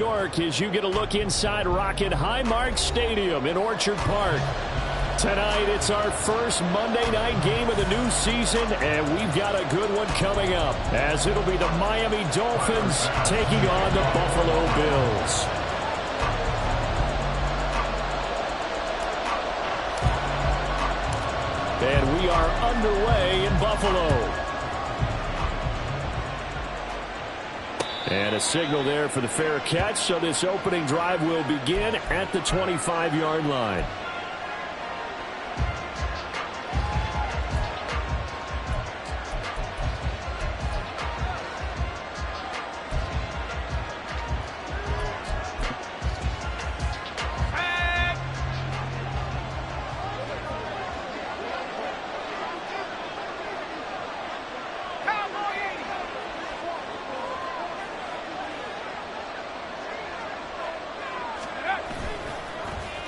York, as you get a look inside Rocket Highmark Stadium in Orchard Park. Tonight, it's our first Monday night game of the new season, and we've got a good one coming up, as it'll be the Miami Dolphins taking on the Buffalo Bills. And we are underway in Buffalo. And a signal there for the fair catch, so this opening drive will begin at the 25-yard line.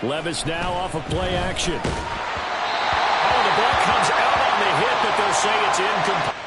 Levis now off of play action. Oh, the ball comes out on the hit, but they'll say it's incomplete.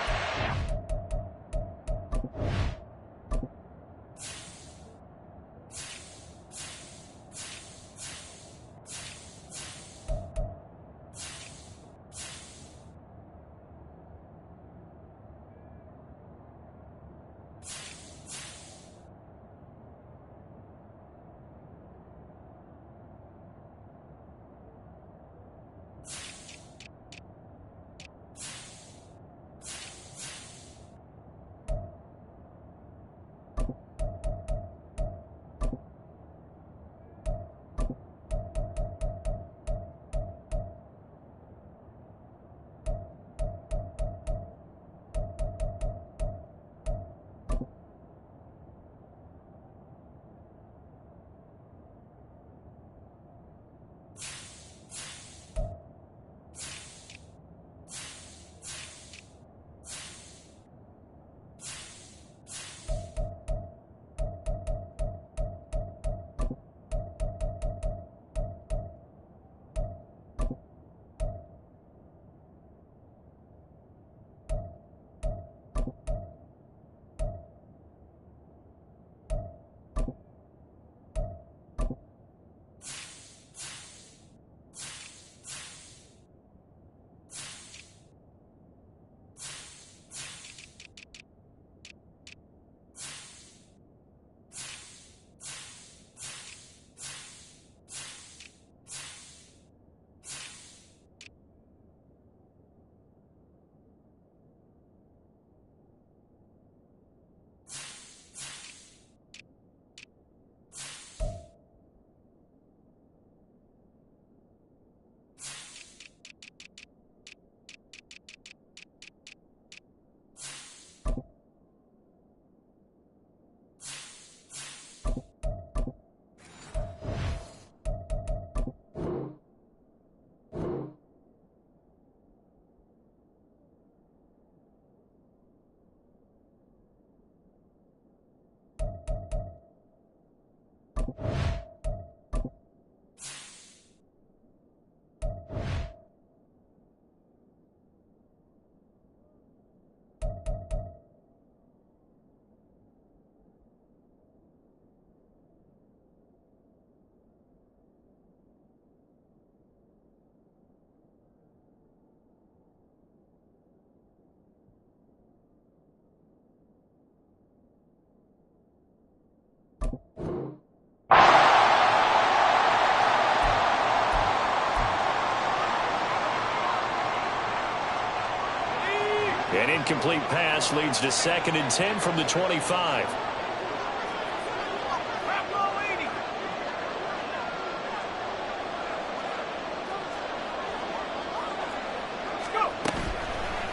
An incomplete pass leads to 2nd and 10 from the 25.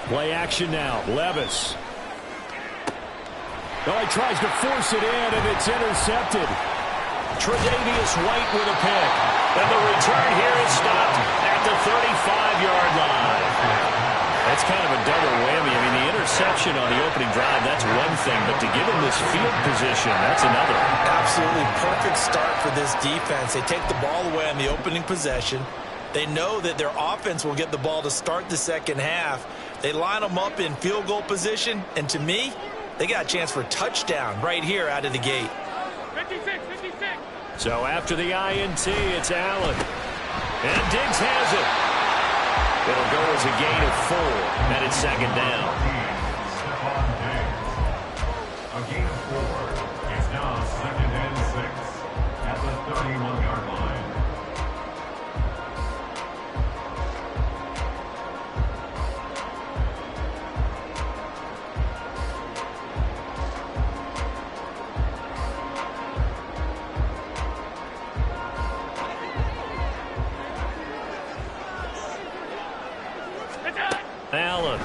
Play action now. Levis. Oh, he tries to force it in, and it's intercepted. Tre'Davious White with a pick. And the return here is stopped at the 35-yard line. That's kind of a double whammy. I mean, the interception on the opening drive, that's one thing. But to give him this field position, that's another. Absolutely perfect start for this defense. They take the ball away on the opening possession. They know that their offense will get the ball to start the second half. They line them up in field goal position. And to me, they got a chance for a touchdown right here out of the gate. 56. So after the INT, it's Allen. And Diggs has it. It'll go as a gain of 4, and it's second down. A gain of 4. It's now 2nd and 6 at the 31-yard line. Allen.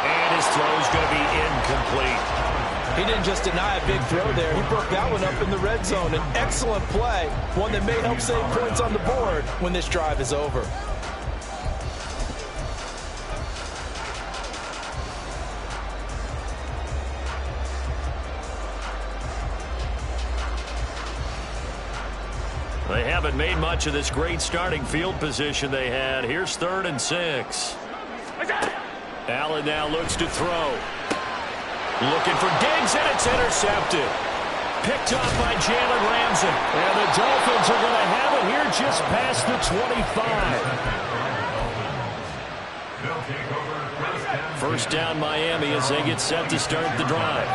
And his throw's going to be incomplete. He didn't just deny a big throw there. He broke that one up in the red zone. An excellent play, one that may help save points on the board when this drive is over. They haven't made much of this great starting field position they had. Here's 3rd and 6. Allen now looks to throw. Looking for Diggs, and it's intercepted. Picked up by Jalen Ramsey. And the Dolphins are going to have it here just past the 25. First down Miami as they get set to start the drive.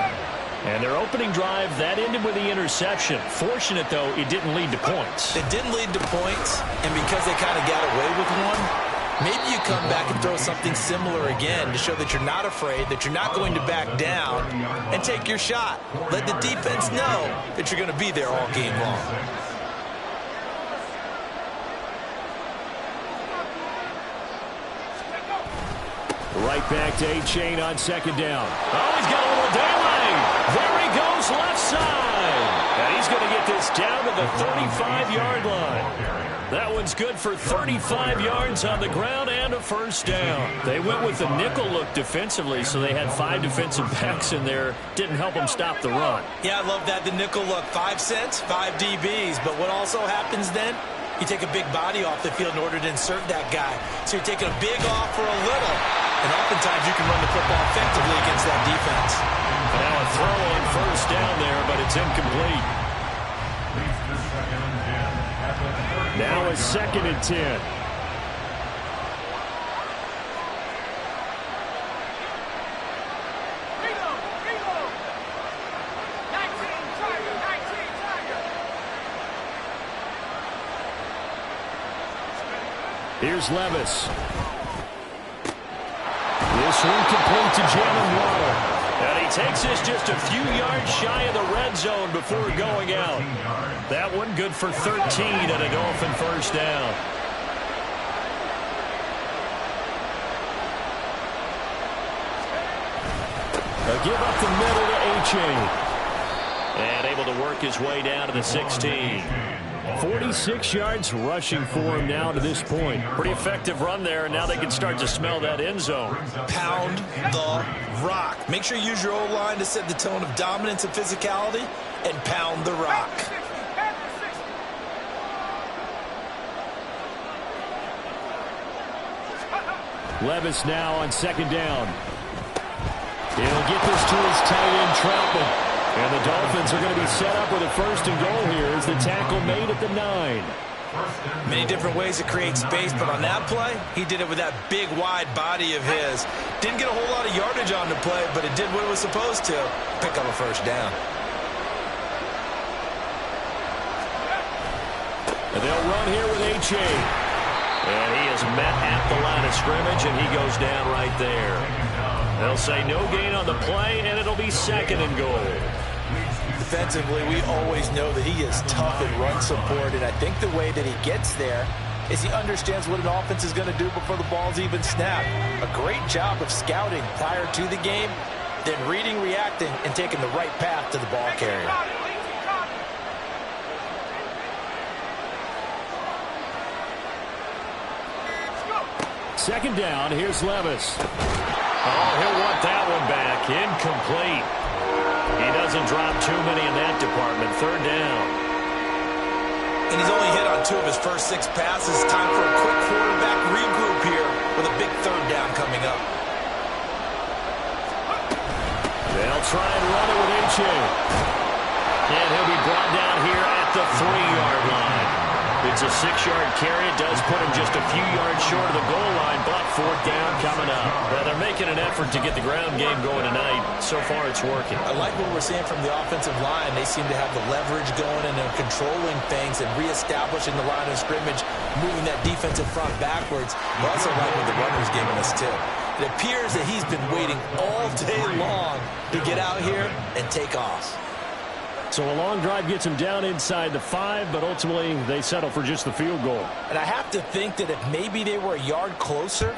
And their opening drive, that ended with the interception. Fortunate, though, it didn't lead to points. It didn't lead to points, and because they kind of got away with one, maybe you come back and throw something similar again to show that you're not afraid, that you're not going to back down, and take your shot. Let the defense know that you're going to be there all game long. Right back to A-Chain on 2nd down. Oh, he's got a little daylight. There he goes, left side. And he's going to get this down to the 35-yard line. That one's good for 35 yards on the ground and a first down. They went with the nickel look defensively, so they had 5 defensive backs in there. Didn't help them stop the run. Yeah, I love that, the nickel look. 5 cents, 5 DBs. But what also happens then? You take a big body off the field in order to insert that guy. So you're taking a big off for a little. And oftentimes you can run the football effectively against that defense. Now a throw on first down there, but it's incomplete. Now a 2nd and 10. Here's Levis. This one complete to Jalen Waddle. And he takes this just a few yards shy of the red zone before going out. That one good for 13 and a Dolphin first down. A give up the middle to A-Chain. And able to work his way down to the 16. 46 yards rushing for him now to this point. Pretty effective run there, and now they can start to smell that end zone. Pound the rock. Make sure you use your O-line to set the tone of dominance and physicality, and pound the rock. Levis now on 2nd down. He'll get this to his tight end, Troutman. And the Dolphins are going to be set up with a 1st and goal here as the tackle made at the 9. Many different ways to create space, but on that play, he did it with that big, wide body of his. Didn't get a whole lot of yardage on the play, but it did what it was supposed to. Pick up a first down. And they'll run here with A-Chain. And he is met at the line of scrimmage, and he goes down right there. They'll say no gain on the play, and it'll be 2nd and goal. Defensively, we always know that he is tough in run support, and I think the way that he gets there is he understands what an offense is going to do before the ball's even snapped. A great job of scouting prior to the game, then reading, reacting, and taking the right path to the ball carrier. Second down, here's Levis. Oh, he'll want that one back. Incomplete. He doesn't drop too many in that department. 3rd down. And he's only hit on 2 of his first 6 passes. Time for a quick quarterback regroup here with a big 3rd down coming up. They'll try and run it with H.A. And he'll be brought down here at the 3-yard line. It's a 6-yard carry. It does put him just a few yards short of the goal line, but 4th down coming up. Well, they're making an effort to get the ground game going tonight. So far, it's working. I like what we're seeing from the offensive line. They seem to have the leverage going, and they're controlling things and reestablishing the line of scrimmage, moving that defensive front backwards. I also like what the runner's giving us, too. It appears that he's been waiting all day long to get out here and take off. So a long drive gets him down inside the 5, but ultimately they settle for just the field goal. And I have to think that if maybe they were a yard closer,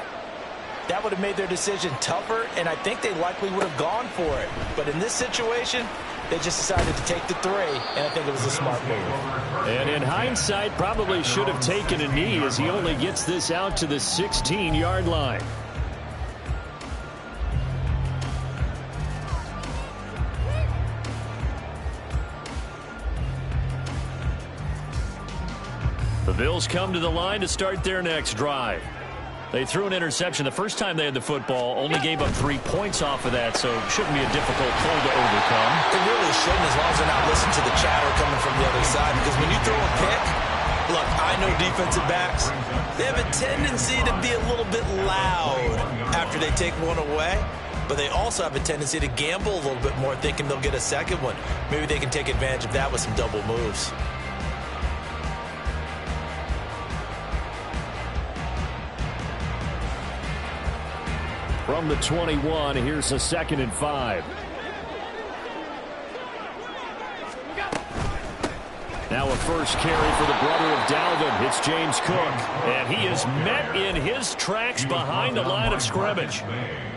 that would have made their decision tougher, and I think they likely would have gone for it. But in this situation, they just decided to take the 3, and I think it was a smart move. And in hindsight, probably should have taken a knee as he only gets this out to the 16-yard line. The Bills come to the line to start their next drive. They threw an interception the first time they had the football, only gave up 3 points off of that, so shouldn't be a difficult pull to overcome. It really shouldn't, as long as they're not listening to the chatter coming from the other side, because when you throw a pick, look, I know defensive backs, they have a tendency to be a little bit loud after they take one away, but they also have a tendency to gamble a little bit more, thinking they'll get a second one. Maybe they can take advantage of that with some double moves. From the 21, here's a 2nd and 5. Now a first carry for the brother of Dalvin. It's James Cook. And he is met in his tracks behind the line of scrimmage.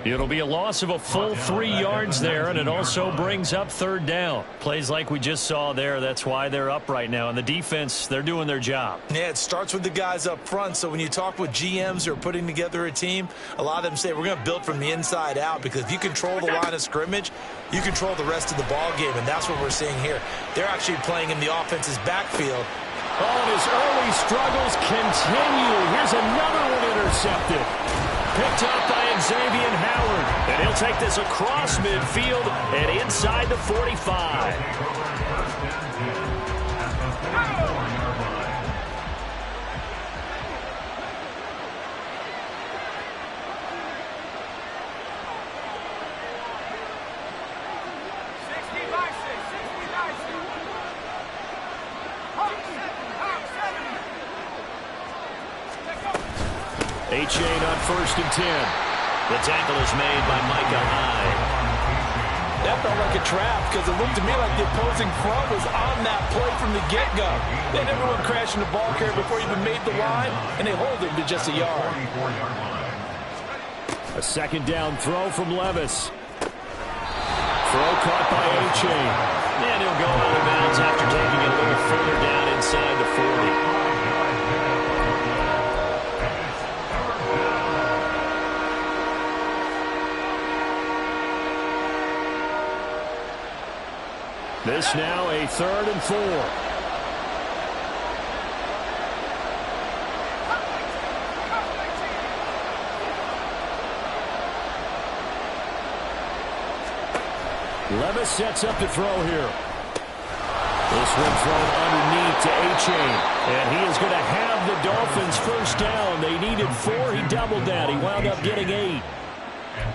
It'll be a loss of a full 3 yards there, and it also brings up 3rd down. Plays like we just saw there. That's why they're up right now. And the defense, they're doing their job. Yeah, it starts with the guys up front. So when you talk with GMs who are putting together a team, a lot of them say we're going to build from the inside out, because if you control the line of scrimmage, you control the rest of the ball game, and that's what we're seeing here. They're actually playing in the offense's backfield. Oh, and his early struggles continue. Here's another one intercepted. Picked up by Xavier Howard. And he'll take this across midfield and inside the 45. H.A. on 1st and 10. The tackle is made by Micah Hyde. That felt like a trap, because it looked to me like the opposing front was on that play from the get-go. They never went crashing the ball carrier before he even made the line, and they hold him to just a yard. A 2nd down throw from Levis. Throw caught by H.A. And he'll go out of bounds after taking it a little further down inside the 40. This now a 3rd and 4. Levis sets up to throw here. This one thrown underneath to H.A. And he is going to have the Dolphins 1st down. They needed 4. He doubled that. He wound up getting 8.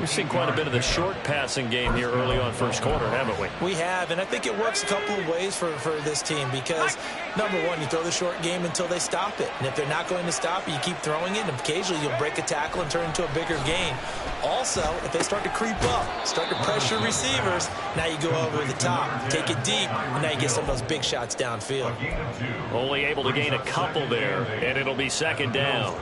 We've seen quite a bit of the short passing game here early on 1st quarter, haven't we? We have, and I think it works a couple of ways for this team, because, number one, you throw the short game until they stop it. And if they're not going to stop it, you keep throwing it, and occasionally you'll break a tackle and turn into a bigger gain. Also, if they start to creep up, start to pressure receivers, now you go over the top, take it deep, and now you get some of those big shots downfield. Only able to gain a couple there, and it'll be 2nd down.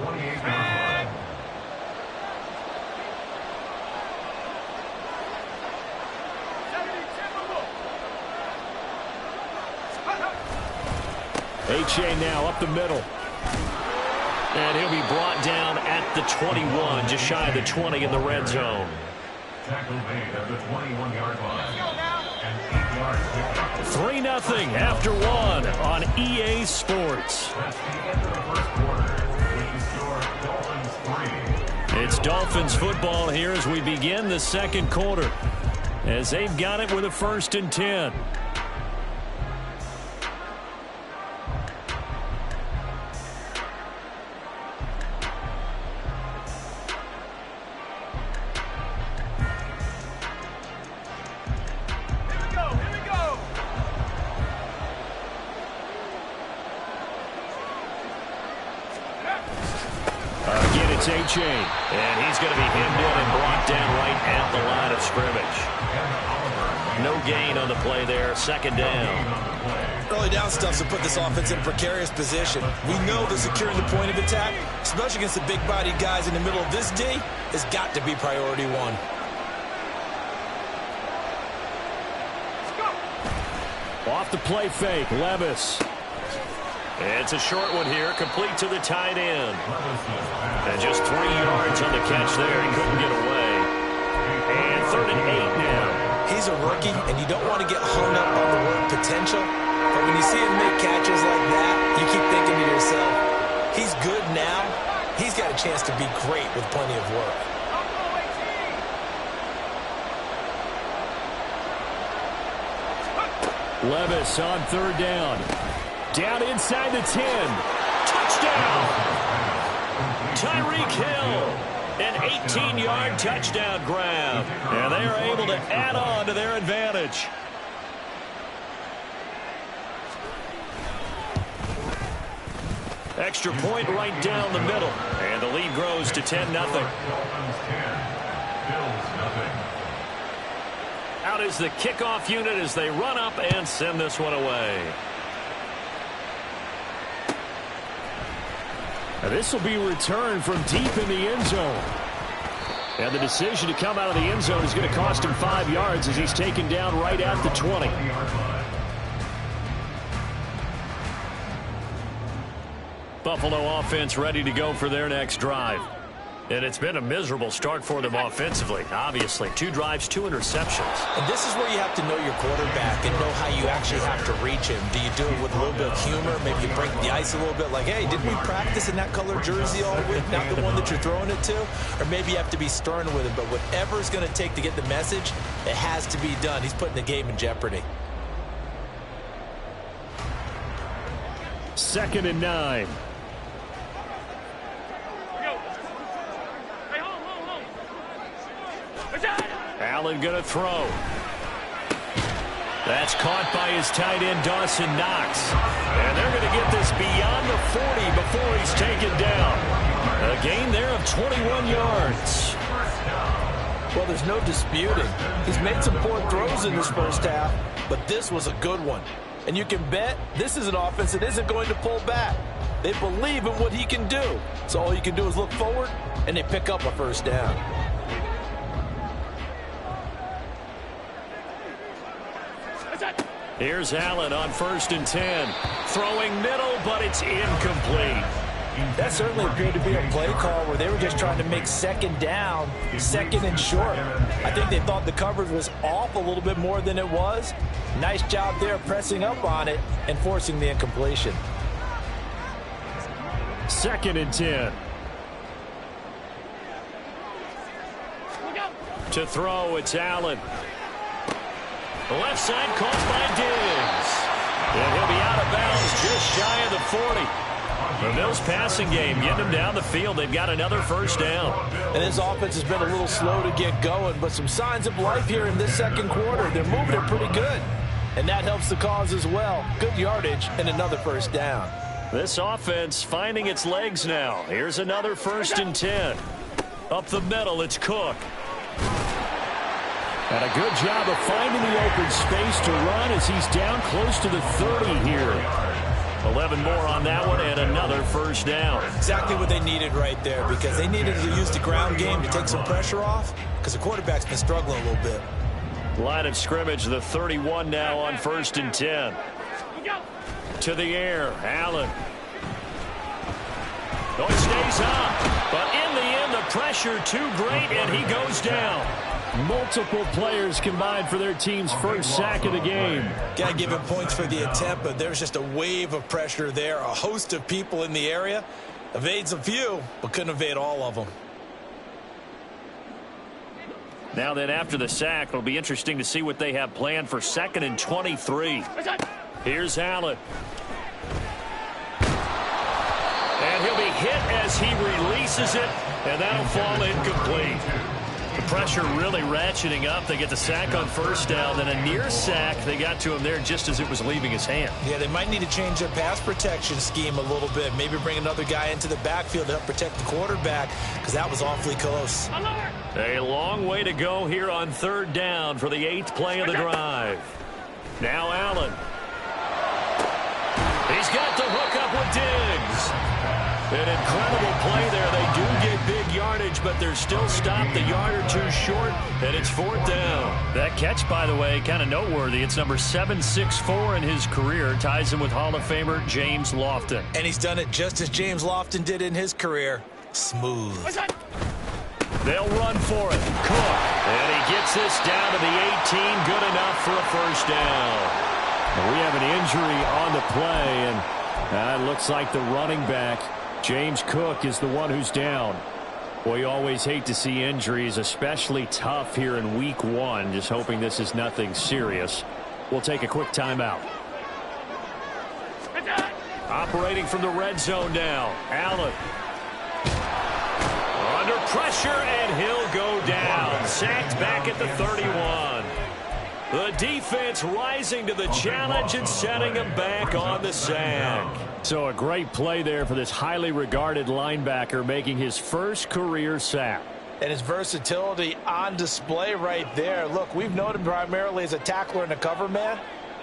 H.A. now up the middle. And he'll be brought down at the 21, just shy of the 20 in the red zone. Tackle made at the 21-yard line. And 8 yards. 3-0 after 1 on EA Sports. That's the end of the 1st quarter. With the score, Dolphins 3. It's Dolphins football here as we begin the 2nd quarter. as they've got it with a 1st and 10. H.A. And he's going to be hemmed in and brought down right at the line of scrimmage. No gain on the play there. 2nd down. Early down stuff to put this offense in a precarious position. We know that securing the point of attack, especially against the big-bodied guys in the middle of this D, has got to be priority one. Off the play fake, Levis. It's a short one here, complete to the tight end. And just 3 yards on the catch there. He couldn't get away. And 3rd and 8 now. He's a rookie, and you don't want to get hung up on the word potential. But when you see him make catches like that, you keep thinking to yourself, he's good now. He's got a chance to be great with plenty of work. Levis on 3rd down. Down inside the 10. Touchdown! Tyreek Hill. An 18-yard touchdown grab. And they are able to add on to their advantage. Extra point right down the middle. And the lead grows to 10-0. Out is the kickoff unit as they run up and send this one away. Now this will be returned from deep in the end zone. And the decision to come out of the end zone is going to cost him 5 yards as he's taken down right at the 20. Buffalo offense ready to go for their next drive. And it's been a miserable start for them offensively, obviously. 2 drives, 2 interceptions. And this is where you have to know your quarterback and know how you actually have to reach him. Do you do it with a little bit of humor? Maybe you break the ice a little bit like, hey, didn't we practice in that color jersey all week, not the one that you're throwing it to? Or maybe you have to be stern with him. But whatever it's going to take to get the message, it has to be done. He's putting the game in jeopardy. 2nd and 9. Allen going to throw. That's caught by his tight end, Dawson Knox. And they're going to get this beyond the 40 before he's taken down. A gain there of 21 yards. Well, there's no disputing. He's made some poor throws in this first half, but this was a good one. And you can bet this is an offense that isn't going to pull back. They believe in what he can do. So all you can do is look forward, and they pick up a 1st down. Here's Allen on 1st and 10. Throwing middle, but it's incomplete. That certainly appeared to be a play call where they were just trying to make 2nd down, 2nd and short. I think they thought the coverage was off a little bit more than it was. Nice job there pressing up on it and forcing the incompletion. 2nd and 10. To throw, it's Allen. The left side caught by Diggs. And he'll be out of bounds just shy of the 40. The Bills passing game getting them down the field. They've got another 1st down. And this offense has been a little slow to get going, but some signs of life here in this 2nd quarter. They're moving it pretty good. And that helps the cause as well. Good yardage and another 1st down. This offense finding its legs now. Here's another 1st and 10. Up the middle, it's Cook. And a good job of finding the open space to run as he's down close to the 30 here. 11 more on that one and another 1st down. Exactly what they needed right there, because they needed to use the ground game to take some pressure off because the quarterback's been struggling a little bit. Line of scrimmage, the 31 now on 1st and 10. To the air, Allen. No, it stays up, but in the end, the pressure too great, and he goes down. Multiple players combined for their team's 1st sack of the game. Got to give him points for the attempt, but there's just a wave of pressure there. A host of people in the area. Evades a few, but couldn't evade all of them. Now then, after the sack, it'll be interesting to see what they have planned for 2nd and 23. Here's Allen. And he'll be hit as he releases it, and that'll fall incomplete. The pressure really ratcheting up. They get the sack on 1st down, then a near sack. They got to him there just as it was leaving his hand. Yeah, they might need to change their pass protection scheme a little bit. Maybe bring another guy into the backfield to help protect the quarterback, because that was awfully close. A long way to go here on 3rd down for the 8th play of the drive. Now Allen. He's got the hook up with Diggs. An incredible play there. They do get big yardage, but they're still stopped a yard or two short, and it's 4th down. That catch, by the way, kind of noteworthy. It's number 764 in his career. Ties him with Hall of Famer James Lofton. And he's done it just as James Lofton did in his career. Smooth. They'll run for it. Cook. And he gets this down to the 18. Good enough for a 1st down. We have an injury on the play, and it looks like the running back, James Cook, is the one who's down. Boy, you always hate to see injuries, especially tough here in week 1. Just hoping this is nothing serious. We'll take a quick timeout. Operating from the red zone now. Allen. Under pressure, and he'll go down. Sacked back at the 31. The defense rising to the challenge and setting him back on the sack. So a great play there for this highly regarded linebacker, making his first career sack. And his versatility on display right there. Look, we've known him primarily as a tackler and a cover man,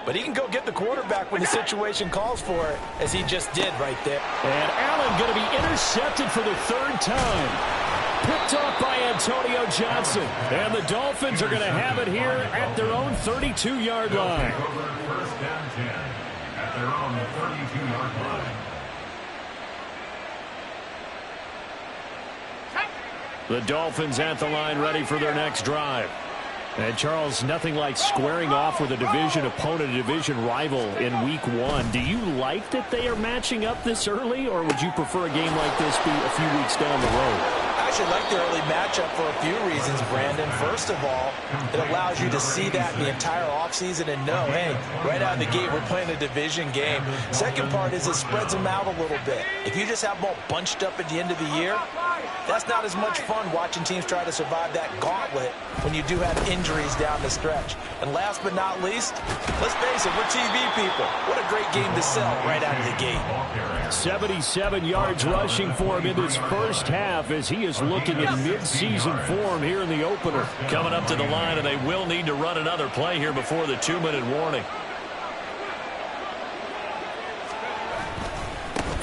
but he can go get the quarterback when the situation calls for it, as he just did right there. And Allen going to be intercepted for the 3rd time. Picked off by Antonio Johnson. And the Dolphins are going to have it here at their own 32-yard line. 1st down 10 at their own 32-yard line. The Dolphins at the line, ready for their next drive. And Charles, nothing like squaring off with a division opponent, a division rival in week 1. Do you like that they are matching up this early, or would you prefer a game like this be a few weeks down the road? I actually like the early matchup for a few reasons, Brandon. First of all, it allows you to see that the entire offseason and know, hey, right out of the gate, we're playing a division game. Second part is it spreads them out a little bit. If you just have them all bunched up at the end of the year, that's not as much fun watching teams try to survive that gauntlet when you do have injuries down the stretch. And last but not least, let's face it, we're TV people. What a great game to sell right out of the gate. 77 yards rushing for him in this first half as he is looking in mid-season form here in the opener. Coming up to the line, and they will need to run another play here before the 2-minute warning.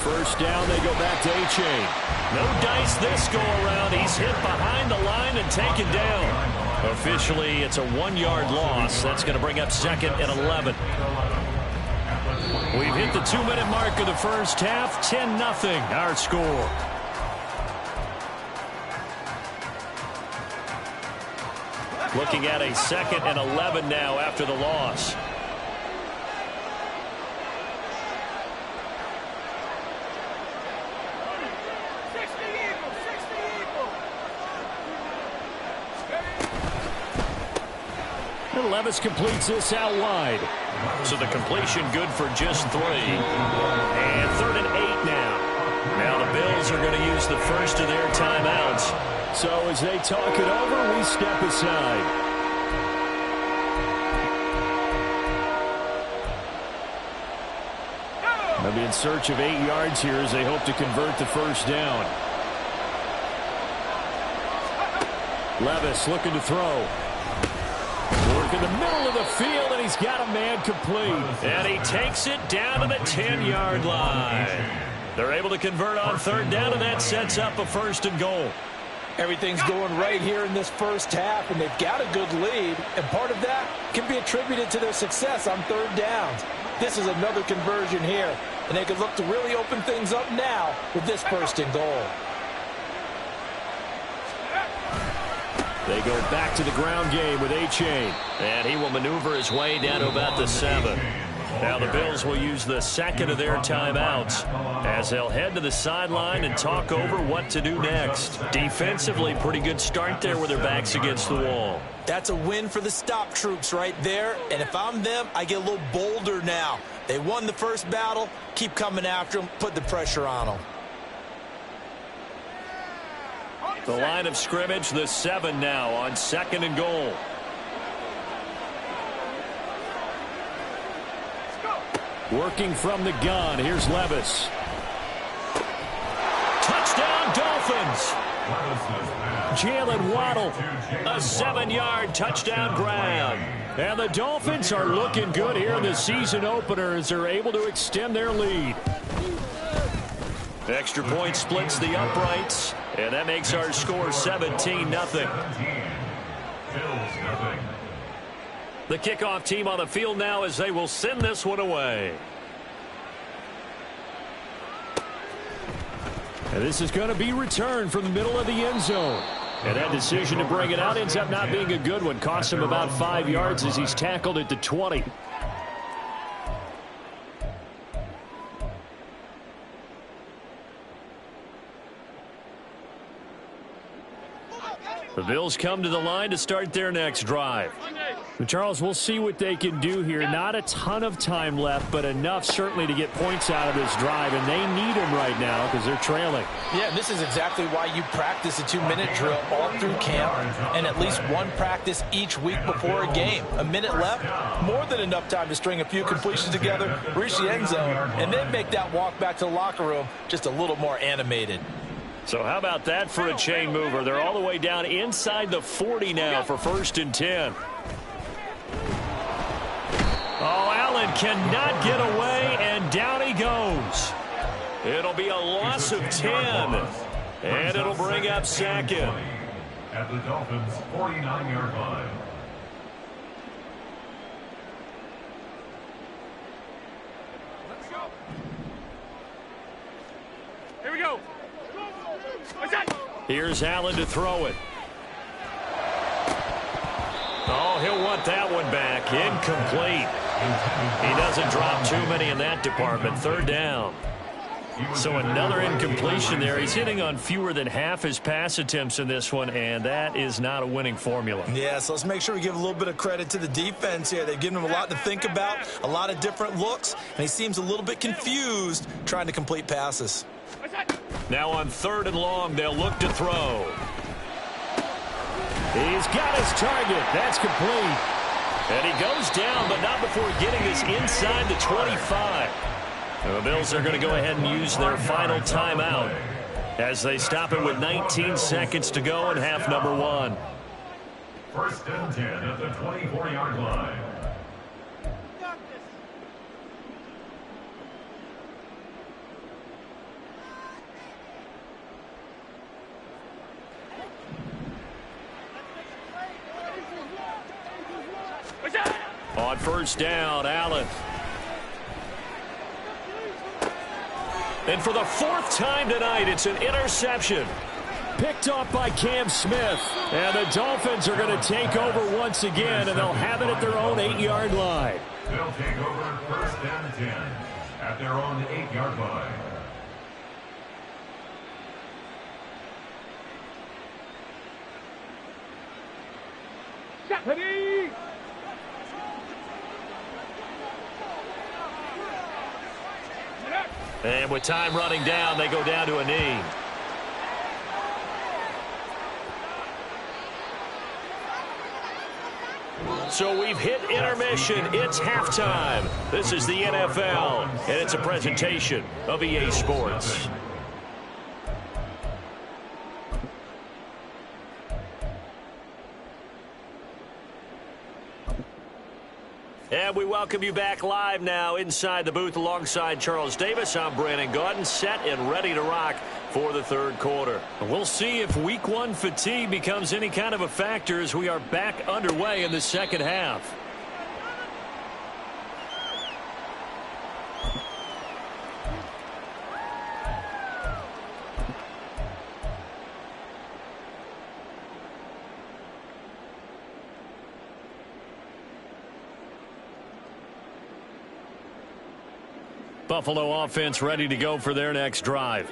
1st down, they go back to A-Chain. No dice this go-around. He's hit behind the line and taken down. Officially, it's a 1-yard loss. That's going to bring up 2nd and 11. We've hit the 2-minute mark of the first half. 10-0, our score. Looking at a 2nd and 11 now after the loss. And Levis completes this out wide. So the completion good for just 3. And 3rd and 8 now. Now the Bills are going to use the first of their timeouts. So as they talk it over, we step aside. They'll be in search of 8 yards here as they hope to convert the 1st down. Levis looking to throw. Work in the middle of the field, and he's got a man complete. And he takes it down to the 10-yard line. They're able to convert on 3rd down, and that sets up a 1st and goal. Everything's going right here in this first half, and they've got a good lead, and part of that can be attributed to their success on 3rd downs. This is another conversion here, and they could look to really open things up now with this 1st and goal. They go back to the ground game with A-Chain. And he will maneuver his way down to about the 7. Now the Bills will use the second of their timeouts as they'll head to the sideline and talk over what to do next. Defensively, pretty good start there with their backs against the wall. That's a win for the stop troops right there. And if I'm them, I get a little bolder now. They won the first battle. Keep coming after them. Put the pressure on them. The line of scrimmage, the 7 now on 2nd and goal. Working from the gun, here's Levis. Touchdown, Dolphins! Jalen Waddle, a 7-yard touchdown grab. And the Dolphins are looking good here in the season opener as they're able to extend their lead. Extra point splits the uprights, and that makes our score 17-0. The kickoff team on the field now as they will send this one away. And this is going to be returned from the middle of the end zone. And that decision to bring it out ends up not being a good one. Cost him about 5 yards as he's tackled at the 20. The Bills come to the line to start their next drive. Charles, we'll see what they can do here. Not a ton of time left, but enough certainly to get points out of this drive, and they need them right now because they're trailing. Yeah, and this is exactly why you practice a 2-minute drill all through camp and at least one practice each week before a game. A minute left, more than enough time to string a few completions together, reach the end zone, and then make that walk back to the locker room just a little more animated. So how about that for a chain mover? They're all the way down inside the 40 now for 1st and 10. Oh, Allen cannot get away, and down he goes. It'll be a loss of 10, and it'll bring up 2nd. At the Dolphins' 49-yard line. Let's go. Here we go. Here's Allen to throw it. Oh, he'll want that one back. Incomplete. He doesn't drop too many in that department. 3rd down. So another incompletion there. He's hitting on fewer than half his pass attempts in this one, and that is not a winning formula. Yeah, so let's make sure we give a little bit of credit to the defense here. They've given him a lot to think about, a lot of different looks, and he seems a little bit confused trying to complete passes. Now on 3rd and long, they'll look to throw. He's got his target. That's complete. And he goes down, but not before getting this inside the 25. The Bills are going to go ahead and use their final timeout as they stop it with 19 seconds to go in half number 1. 1st and 10 at the 24-yard line. On 1st down, Allen. And for the 4th time tonight, it's an interception. Picked off by Cam Smith. And the Dolphins are going to take over once again, and they'll have it at their own 8-yard line. They'll take over 1st and 10 at their own 8-yard line. Ready? And with time running down, they go down to a knee. So we've hit intermission. It's halftime. This is the NFL, and it's a presentation of EA Sports. And we welcome you back live now inside the booth alongside Charles Davis. I'm Brandon Gaudin, set and ready to rock for the 3rd quarter. We'll see if week 1 fatigue becomes any kind of a factor as we are back underway in the 2nd half. Buffalo offense ready to go for their next drive.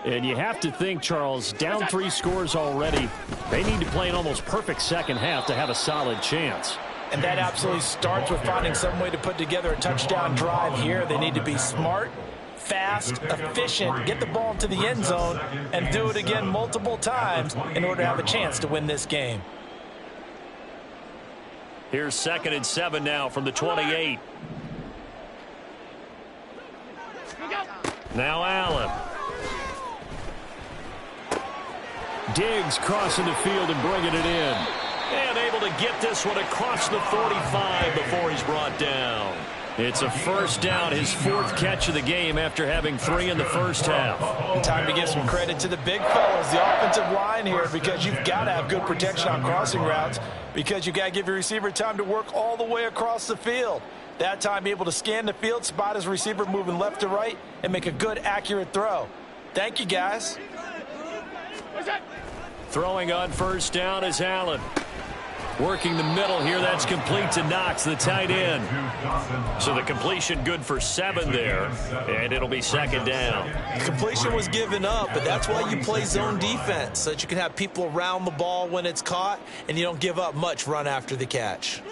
And you have to think, Charles, down 3 scores already. They need to play an almost perfect second half to have a solid chance. And that absolutely starts with finding some way to put together a touchdown drive here. They need to be smart, fast, efficient, get the ball to the end zone, and do it again multiple times in order to have a chance to win this game. Here's 2nd and 7 now from the 28. Now Allen. Diggs crossing the field and bringing it in. And able to get this one across the 45 before he's brought down. It's a first down, his 4th catch of the game after having 3 in the first half. Time to give some credit to the big fellas, the offensive line here, because you've got to have good protection on crossing routes, because you've got to give your receiver time to work all the way across the field. That time, be able to scan the field, spot his receiver moving left to right, and make a good, accurate throw. Thank you, guys. Throwing on first down is Allen. Working the middle here, that's complete to Knox, the tight end. So the completion good for 7 there, and it'll be 2nd down. The completion was given up, but that's why you play zone defense, so that you can have people around the ball when it's caught, and you don't give up much run after the catch.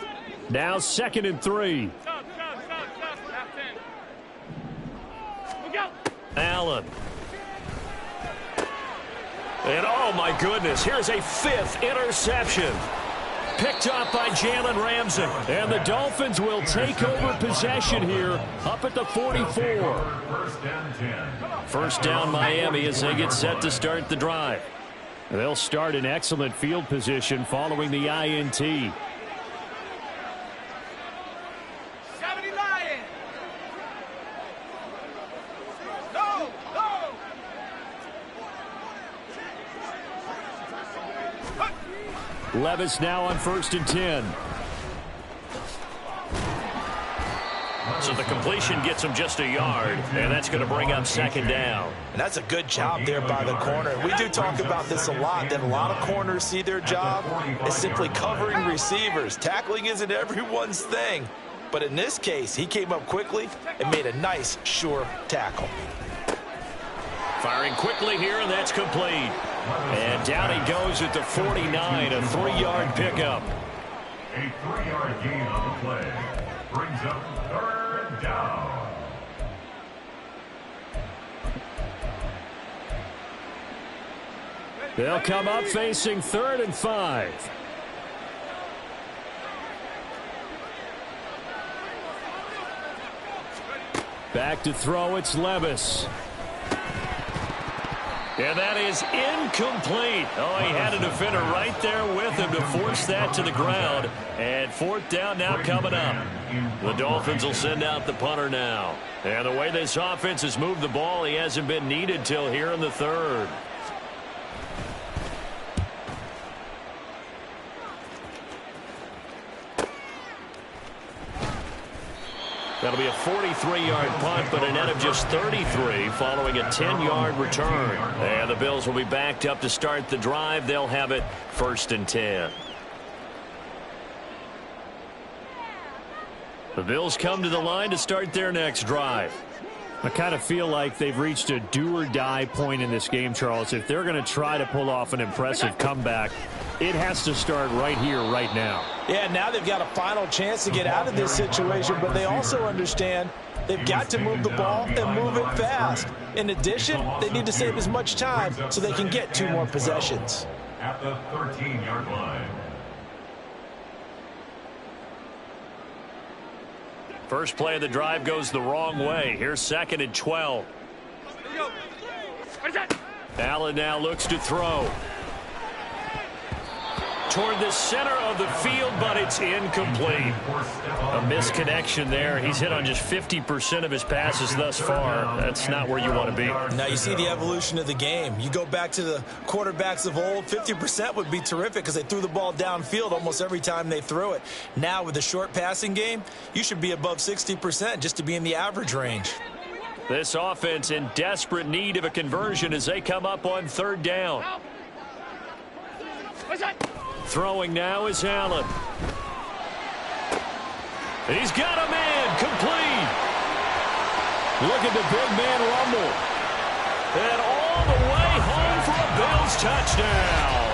Now 2nd and 3. Allen. And oh my goodness, here's a 5th interception. Picked up by Jalen Ramsey. And the Dolphins will take over possession here up at the 44. First down Miami as they get set to start the drive. They'll start in excellent field position following the INT. Levis now on 1st and 10. So the completion gets him just a yard, and that's going to bring up 2nd down. And that's a good job there by the corner. We do talk about this a lot, that a lot of corners see their job as simply covering receivers. Tackling isn't everyone's thing. But in this case, he came up quickly and made a nice, sure tackle. Firing quickly here, and that's complete. And down he goes at the 49, a 3-yard pickup. A 3-yard gain on the play brings up 3rd down. They'll come up facing 3rd and 5. Back to throw, it's Levis. And that is incomplete. Oh, he had a defender right there with him to force that to the ground. And 4th down now coming up. The Dolphins will send out the punter now. And the way this offense has moved the ball, he hasn't been needed till here in the 3rd. That'll be a 43-yard punt, but a net of just 33 following a 10-yard return. And the Bills will be backed up to start the drive. They'll have it 1st and 10. The Bills come to the line to start their next drive. I kind of feel like they've reached a do-or-die point in this game, Charles. If they're going to try to pull off an impressive comeback, it has to start right here, right now. Yeah, now they've got a final chance to get out of this situation, but they also understand they've got to move the ball and move it fast. In addition, they need to save as much time so they can get 2 more possessions. At the 13-yard line. First play of the drive goes the wrong way. Here's 2nd and 12. Allen now looks to throw. Toward the center of the field, but it's incomplete. A misconnection there. He's hit on just 50% of his passes thus far. That's not where you want to be. Now you see the evolution of the game. You go back to the quarterbacks of old, 50% would be terrific because they threw the ball downfield almost every time they threw it. Now with the short passing game, you should be above 60% just to be in the average range. This offense in desperate need of a conversion as they come up on 3rd down. Throwing now is Allen. He's got a man complete. Look at the big man rumble. And all the way home for a Bills touchdown.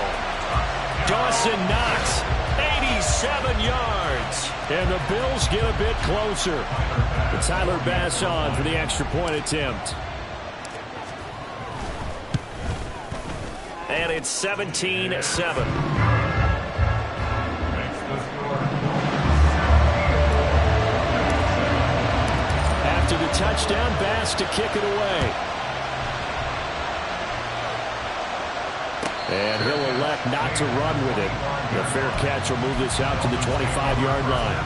Dawson Knox, 87 yards. And the Bills get a bit closer. And Tyler Bass on for the extra point attempt. And it's 17-7. After the touchdown, Bass to kick it away. And he'll elect not to run with it. The fair catch will move this out to the 25-yard line.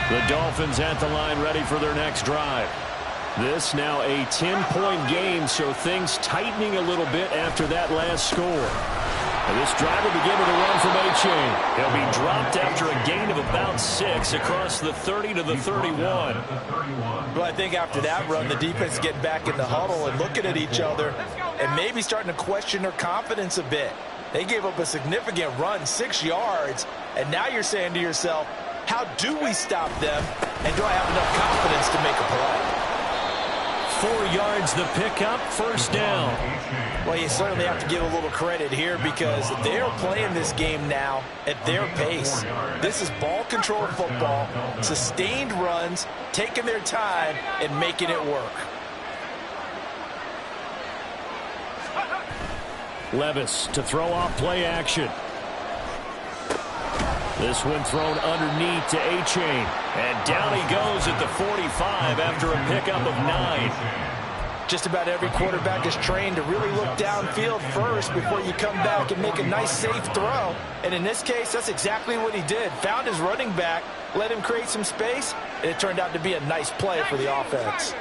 The Dolphins at the line ready for their next drive. This now a 10-point game, so things tightening a little bit after that last score. And this drive will begin with a run from A-Chain. He'll be dropped after a gain of about 6 across the 30 to the 31. Well, I think after that run, the defense is getting back in the huddle and looking at each other and maybe starting to question their confidence a bit. They gave up a significant run, 6 yards, and now you're saying to yourself, how do we stop them, and do I have enough confidence to make a play? 4 yards the pickup, first down. Well, you certainly have to give a little credit here because they're playing this game now at their pace. This is ball control football, sustained runs, taking their time and making it work. Levis to throw off play action. This one thrown underneath to A-Chain. And down he goes at the 45 after a pickup of 9. Just about every quarterback is trained to really look downfield first before you come back and make a nice, safe throw. And in this case, that's exactly what he did. Found his running back, let him create some space, and it turned out to be a nice play for the offense.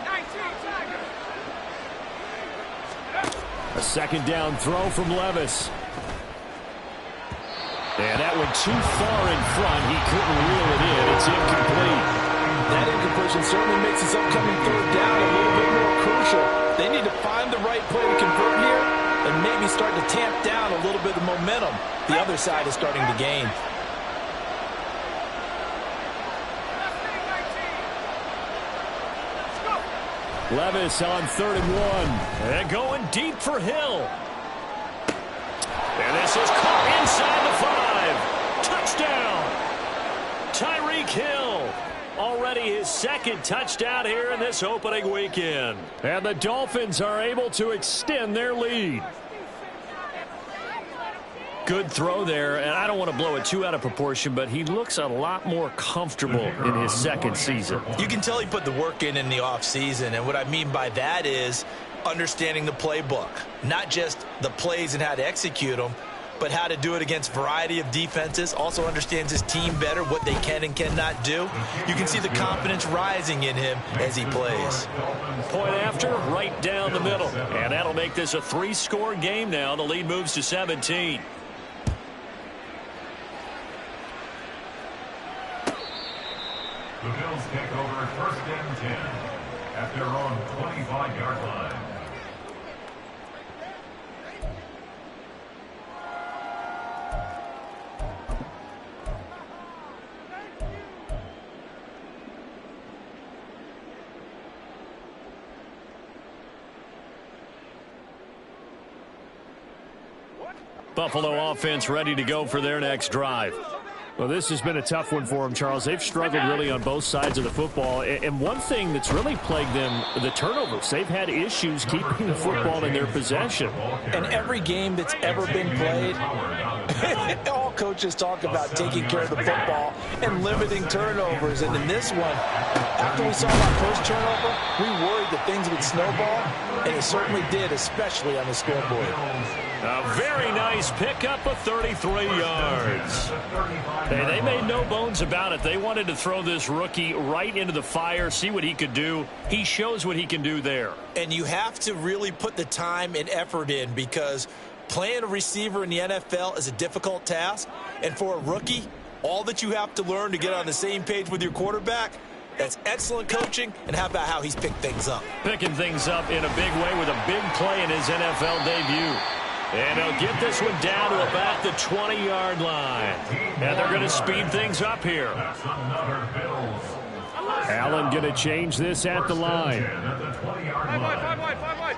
A second down throw from Levis. And that went too far in front. He couldn't reel it in. It's incomplete. That incompletion certainly makes this upcoming third down a little bit more crucial. They need to find the right play to convert here and maybe start to tamp down a little bit of momentum. The other side is starting to gain. Levis on 3rd and 1. And going deep for Hill. And this is caught inside the 5. Touchdown. Tyreek Hill. Already his second touchdown here in this opening weekend. And the Dolphins are able to extend their lead. Good throw there, and I don't want to blow it too out of proportion, but he looks a lot more comfortable in his second season. You can tell he put the work in the offseason, and what I mean by that is understanding the playbook. Not just the plays and how to execute them, but how to do it against a variety of defenses. Also understands his team better, what they can and cannot do. You can see the confidence rising in him as he plays. Point after, right down the middle. And that'll make this a 3-score game now. The lead moves to 17. The Bills take over 1st and 10 at their own 25-yard line. Buffalo offense ready to go for their next drive. Well, this has been a tough one for them, Charles. They've struggled really on both sides of the football. And one thing that's really plagued them, the turnovers. They've had issues keeping the football in their possession. And every game that's ever been played, all coaches talk about taking care of the football and limiting turnovers. And in this one, after we saw that first turnover, we worried that things would snowball, and it certainly did, especially on the scoreboard. A very nice pickup of 33 yards. Hey, they made no bones about it. They wanted to throw this rookie right into the fire, see what he could do. He shows what he can do there. And you have to really put the time and effort in because playing a receiver in the NFL is a difficult task. And for a rookie, all that you have to learn to get on the same page with your quarterback, that's excellent coaching. And how about how he's picked things up? Picking things up in a big way with a big play in his NFL debut. And they'll get this one down to about the 20-yard line. And they're going to speed things up here. Allen going to change this at the line. 5 wide.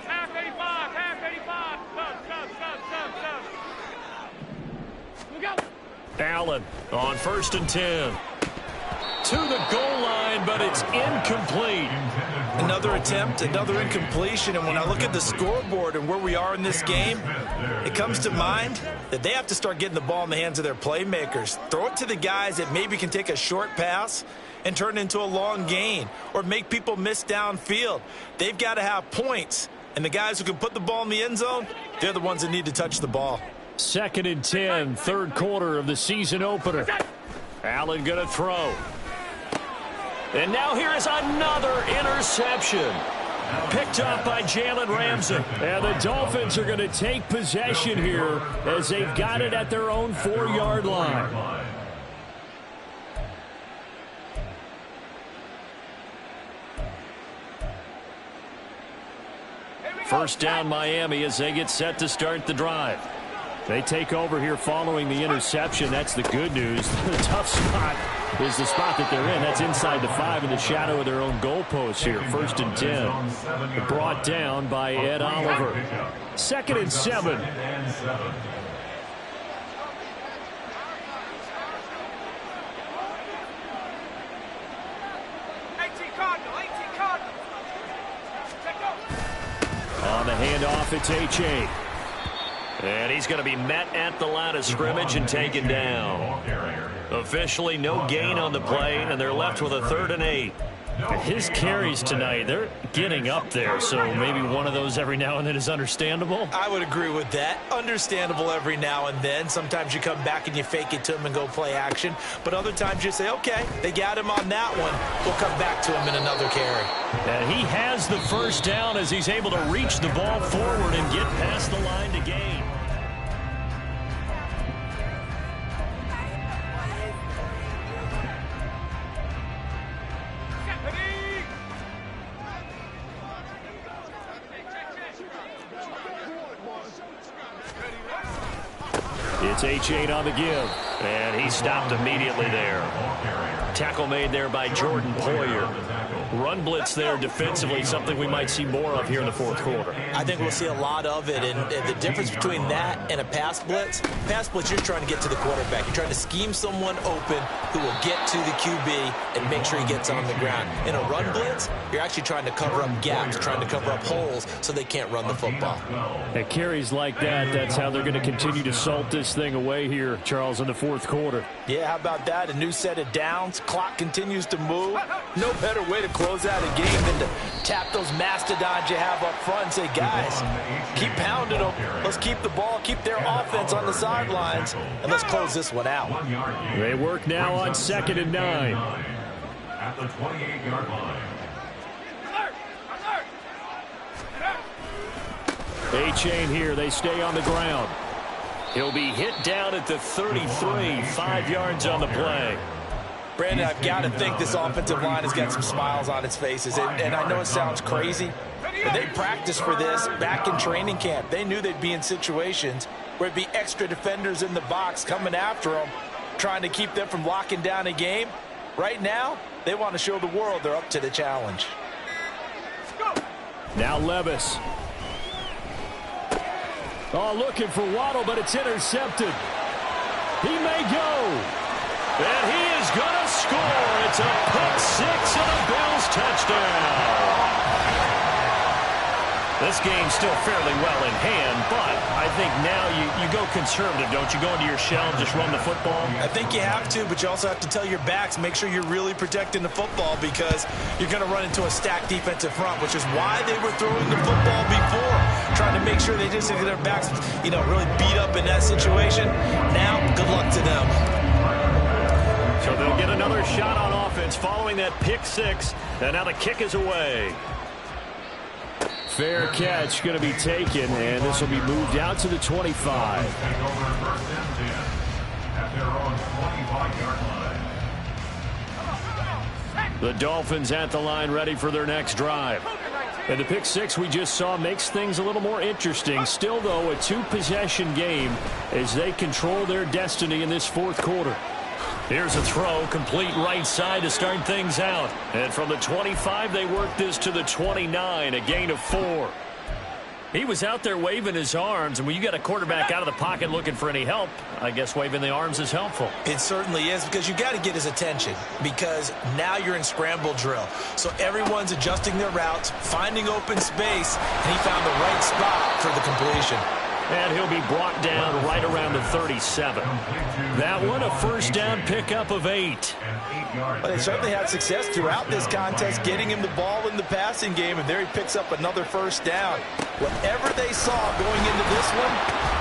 Half 85. Go. Allen on 1st and 10. To the goal line, but it's incomplete. Another attempt, another incompletion, and when I look at the scoreboard and where we are in this game, it comes to mind that they have to start getting the ball in the hands of their playmakers. Throw it to the guys that maybe can take a short pass and turn it into a long gain or make people miss downfield. They've got to have points, and the guys who can put the ball in the end zone, they're the ones that need to touch the ball. 2nd and 10, third quarter of the season opener. Allen going to throw. And now here is another interception. Picked up by Jalen Ramsey. And the Dolphins are going to take possession here as they've got it at their own 4-yard line. First down Miami as they get set to start the drive. They take over here following the interception. That's the good news. The tough spot is the spot that they're in. That's inside the 5 in the shadow of their own goalpost here. 1st and 10. Brought down by Ed Oliver. 2nd and 7. On the handoff, it's H.A. And he's going to be met at the line of scrimmage and taken down. Officially no gain on the play, and they're left with a 3rd and 8. His carries tonight, they're getting up there, so maybe one of those every now and then is understandable. I would agree with that. Understandable every now and then. Sometimes you come back and you fake it to him and go play action. But other times you say, okay, they got him on that one. We'll come back to him in another carry. And he has the first down as he's able to reach the ball forward and get past the line to gain. It's H8 on the give, and he stopped immediately there. Tackle made there by Jordan Poyer. Run blitz there defensively, something we might see more of here in the 4th quarter. I think we'll see a lot of it, and the difference between that and a pass blitz, you're trying to get to the quarterback. You're trying to scheme someone open who will get to the QB and make sure he gets on the ground. In a run blitz, you're actually trying to cover up gaps, trying to cover up holes so they can't run the football. At carries like that, that's how they're going to continue to salt this thing away here, Charles, in the 4th quarter. Yeah, how about that? A new set of downs. Clock continues to move. No better way to close out a game than to tap those mastodons you have up front and say, guys, keep pounding them. Let's keep the ball, keep their offense on the sidelines, and let's close this one out. They work now on 2nd and 9. At the 28-yard line. A-chain here. They stay on the ground. He'll be hit down at the 33, 5 yards on the play. Brandon, I've got to think this offensive line has got some smiles on its faces. And I know it sounds crazy, but they practiced for this back in training camp. They knew they'd be in situations where it'd be extra defenders in the box coming after them, trying to keep them from locking down a game. Right now, they want to show the world they're up to the challenge. Now Levis. Oh, looking for Waddle, but it's intercepted. He may go. And he is going to score. It's a pick six and a Bills touchdown. This game's still fairly well in hand, but I think now you go conservative, don't you? Go into your shell and just run the football? I think you have to, but you also have to tell your backs, make sure you're really protecting the football because you're going to run into a stacked defensive front, which is why they were throwing the football before, trying to make sure they just get their backs, really beat up in that situation. Now, good luck to them. So they'll get another shot on offense following that pick six, and now the kick is away. Fair catch going to be taken, and this will be moved out to the 25. At their own 25-yard line. The Dolphins at the line ready for their next drive. And the pick six we just saw makes things a little more interesting. Still, though, a two-possession game as they control their destiny in this fourth quarter. Here's a throw, complete right side to start things out. And from the 25, they work this to the 29, a gain of 4. He was out there waving his arms, and when you got a quarterback out of the pocket looking for any help, I guess waving the arms is helpful. It certainly is, because you got to get his attention, because now you're in scramble drill. So everyone's adjusting their routes, finding open space, and he found the right spot for the completion. And he'll be brought down right around the 37. That one, a first down pickup of 8. But they certainly had success throughout this contest, getting him the ball in the passing game, and there he picks up another first down. Whatever they saw going into this one,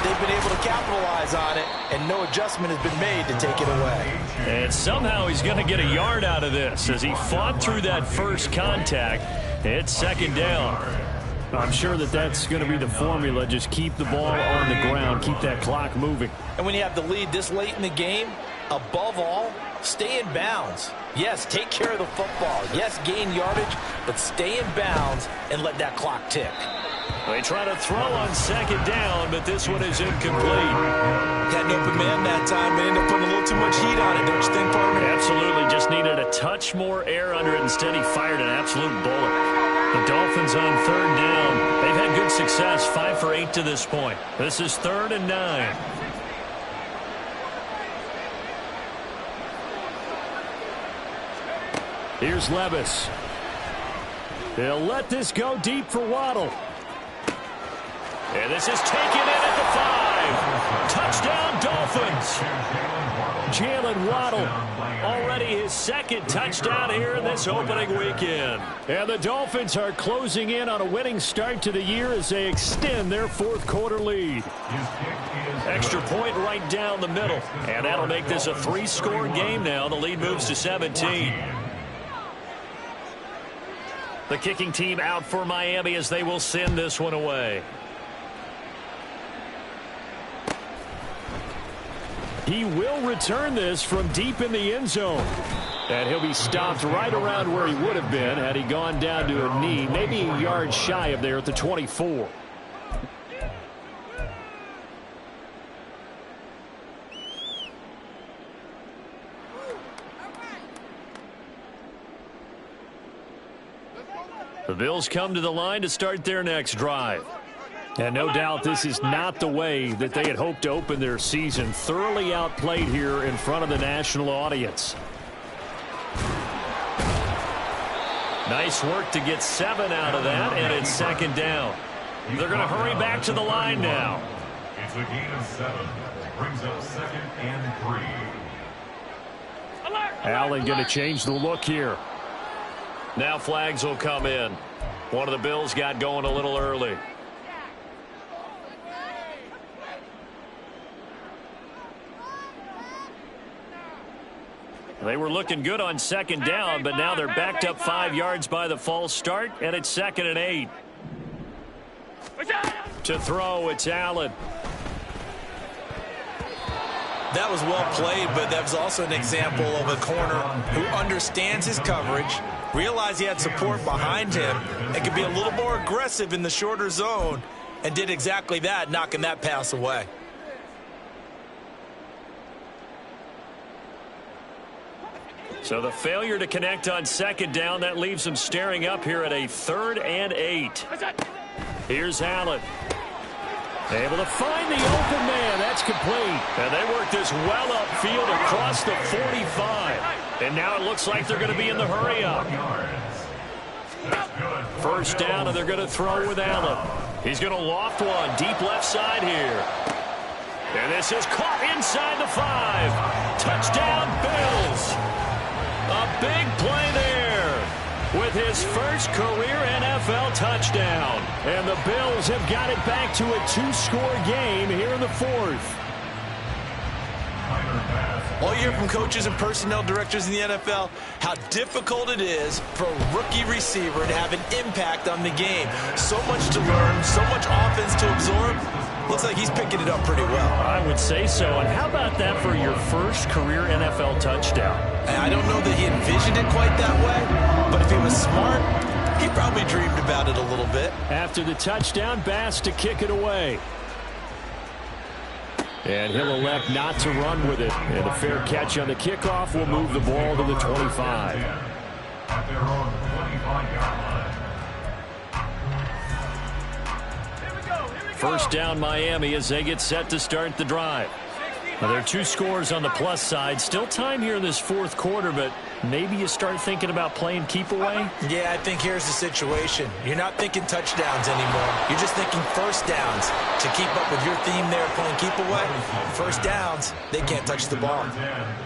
they've been able to capitalize on it, and no adjustment has been made to take it away. And somehow he's going to get a yard out of this as he fought through that first contact. It's second down. I'm sure that that's going to be the formula. Just keep the ball on the ground, keep that clock moving. And when you have the lead this late in the game, above all, stay in bounds. Yes, take care of the football. Yes, gain yardage, but stay in bounds and let that clock tick. They try to throw on second down, but this one is incomplete. Had an open man that time, but ended up putting a little too much heat on it, don't you think, partner? Absolutely, just needed a touch more air under it. Instead, he fired an absolute bullet. The Dolphins on third down. They've had good success, 5 for 8 to this point. This is 3rd and 9. Here's Levis. They'll let this go deep for Waddle. And this is taken in at the 5. Touchdown, Dolphins. Jalen Waddle, already his second touchdown here in this opening weekend. And the Dolphins are closing in on a winning start to the year as they extend their fourth quarter lead. Extra point right down the middle. And that'll make this a 3-score game now. The lead moves to 17. The kicking team out for Miami as they will send this one away. He will return this from deep in the end zone. And he'll be stopped right around where he would have been had he gone down to a knee, maybe a yard shy of there at the 24. The Bills come to the line to start their next drive. And no doubt this is not the way that they had hoped to open their season. Thoroughly outplayed here in front of the national audience. Nice work to get 7 out of that, and it's second down. They're going to hurry back to the line now. It's a gain of 7. Brings up 2nd and 3. Allen going to change the look here. Now flags will come in. One of the Bills got going a little early. They were looking good on second down, but now they're backed up 5 yards by the false start, and it's 2nd and 8. To throw, it's Allen. That was well played, but that was also an example of a corner who understands his coverage, realized he had support behind him, and could be a little more aggressive in the shorter zone, and did exactly that, knocking that pass away. So the failure to connect on second down, that leaves them staring up here at a 3rd and 8. Here's Allen. Able to find the open man. That's complete. And they work this well upfield across the 45. And now it looks like they're going to be in the hurry-up. First down, and they're going to throw with Allen. He's going to loft one deep left side here. And this is caught inside the 5. Touchdown, Bills. A big play there with his first career NFL touchdown. And the Bills have got it back to a 2-score game here in the 4th. All you hear from coaches and personnel directors in the NFL, how difficult it is for a rookie receiver to have an impact on the game. So much to learn, so much offense to absorb. Looks like he's picking it up pretty well. I would say so. And how about that for your first career NFL touchdown? I don't know that he envisioned it quite that way, but if he was smart, he probably dreamed about it a little bit. After the touchdown, Bass to kick it away. And he'll elect not to run with it. And a fair catch on the kickoff will move the ball to the 25. At their own 25-yard line. First down Miami as they get set to start the drive. Now, there are two scores on the plus side. Still time here in this fourth quarter, but maybe you start thinking about playing keep away? Yeah, I think here's the situation. You're not thinking touchdowns anymore. You're just thinking first downs. To keep up with your theme there, playing keep away, first downs, they can't touch the ball.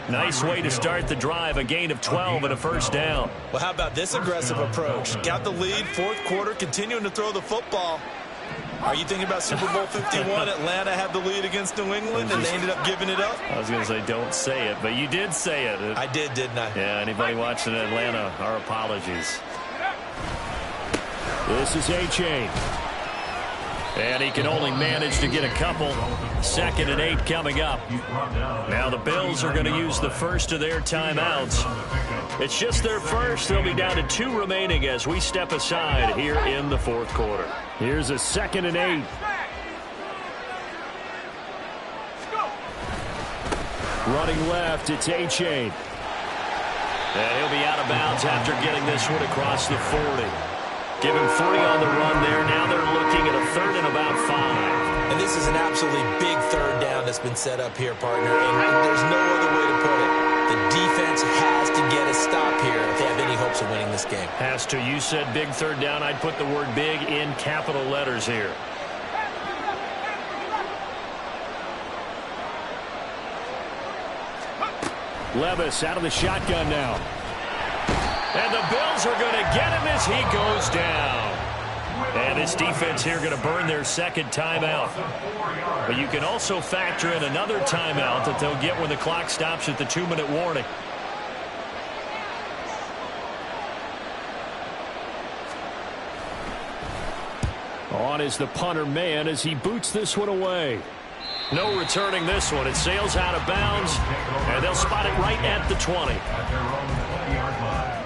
Nice way to start the drive, a gain of 12 and a first down. Well, how about this aggressive approach? Got the lead, fourth quarter, continuing to throw the football. Are you thinking about Super Bowl 51? Atlanta had the lead against New England, and they ended up giving it up? I was going to say don't say it, but you did say it. I did, didn't I? Yeah, anybody watching Atlanta, our apologies. This is A-Chain. And he can only manage to get a couple. 2nd and 8 coming up. Now the Bills are going to use the first of their timeouts. It's just their first. They'll be down to 2 remaining as we step aside here in the fourth quarter. Here's a 2nd and 8. Running left, it's A-Chain. And he'll be out of bounds after getting this one across the 40. Give him 3 on the run there. Now they're looking at a 3rd and about 5. And this is an absolutely big third down that's been set up here, partner. And there's no other way to put it. The defense has to get a stop here if they have any hopes of winning this game. Has to. You said big third down. I'd put the word big in capital letters here. Levis out of the shotgun now. And the Bills are going to get him as he goes down. And this defense here going to burn their second timeout. But you can also factor in another timeout that they'll get when the clock stops at the 2-minute warning. On is the punter man as he boots this one away. No returning this one. It sails out of bounds, and they'll spot it right at the 20. At their own 20-yard line.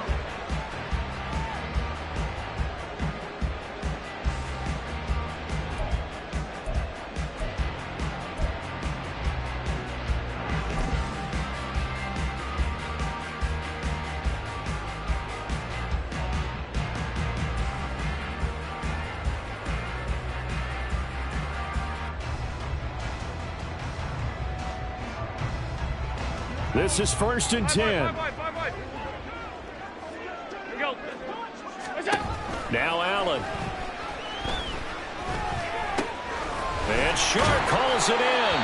This is 1st and 10. Now Allen. And Sharp calls it in.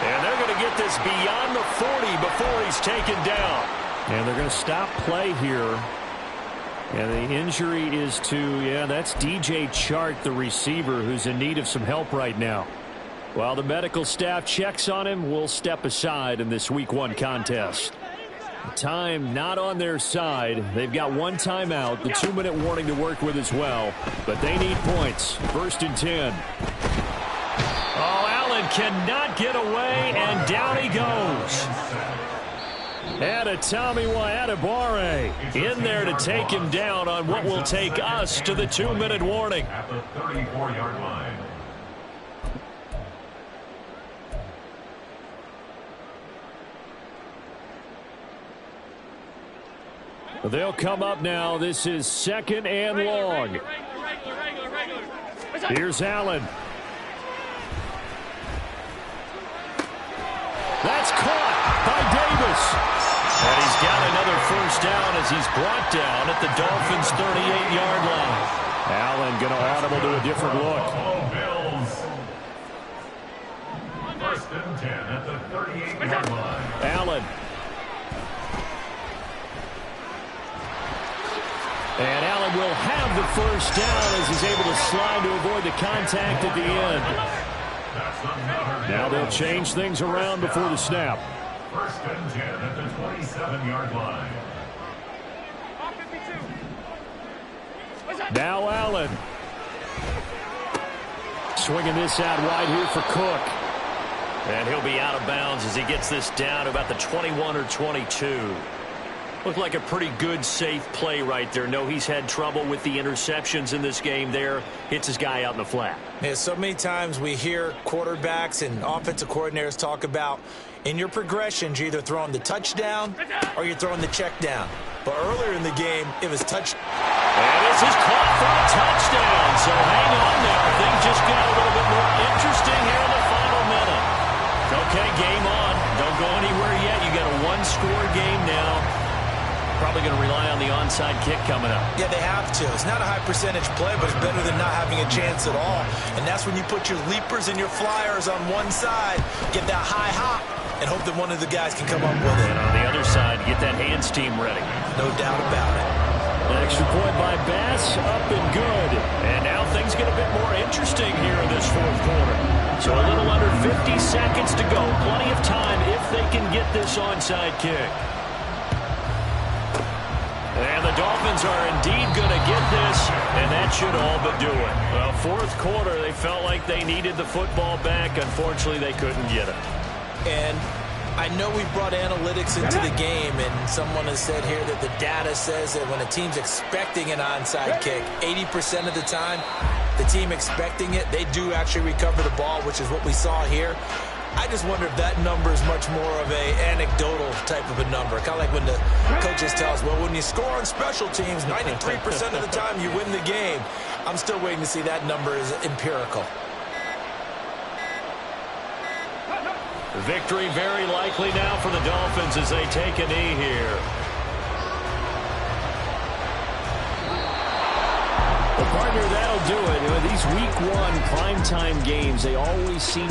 And they're going to get this beyond the 40 before he's taken down. And they're going to stop play here. And the injury is to, that's DJ Chark, the receiver, who's in need of some help right now. While the medical staff checks on him, we'll step aside in this Week 1 contest. Time not on their side. They've got 1 timeout, the 2-minute warning to work with as well. But they need points. 1st and 10. Oh, Allen cannot get away, and down he goes. And Tommy Adebawore in there to take him down on what will take us to the 2-minute warning. At the 34-yard line. They'll come up now. This is 2nd and long. Here's Allen. That's caught by Davis. And he's got another first down as he's brought down at the Dolphins' 38-yard line. Allen going to audible to a different look. Bills. 1st and 10 at the 38-yard line. Allen. And Allen will have the first down as he's able to slide to avoid the contact at the end. Now they'll change things around before the snap. First and 10 at the 27-yard line. Now Allen. Swinging this out wide here for Cook. And he'll be out of bounds as he gets this down to about the 21 or 22. Looked like a pretty good, safe play right there. No, he's had trouble with the interceptions in this game there. Hits his guy out in the flat. Yeah, so many times we hear quarterbacks and offensive coordinators talk about in your progressions, you're either throwing the touchdown or you're throwing the check down. But earlier in the game, it was touch. And this is caught for a touchdown. So hang on there. Things just got a little bit more interesting here in the final minute. Okay, game on. Don't go anywhere yet. You got a one-score game now. Probably going to rely on the onside kick coming up. Yeah, they have to. It's not a high percentage play, but it's better than not having a chance at all. And that's when you put your leapers and your flyers on one side, get that high hop, and hope that one of the guys can come up with it. And on the other side, get that hands team ready. No doubt about it. An extra point by Bass, up and good. And now things get a bit more interesting here in this fourth quarter. So a little under 50 seconds to go. Plenty of time if they can get this onside kick. And the Dolphins are indeed going to get this, and that should all but do it. Well, fourth quarter, they felt like they needed the football back. Unfortunately, they couldn't get it. And I know we brought analytics into the game, and someone has said here that the data says that when a team's expecting an onside kick, 80% of the time, the team expecting it, they do actually recover the ball, which is what we saw here. I just wonder if that number is much more of a anecdotal type of a number. Kind of like when the coaches tell us, well, when you score on special teams, 93% of the time you win the game. I'm still waiting to see that number is empirical. Victory very likely now for the Dolphins as they take a knee here. Well, partner, that'll do it. These week one primetime games, they always seem to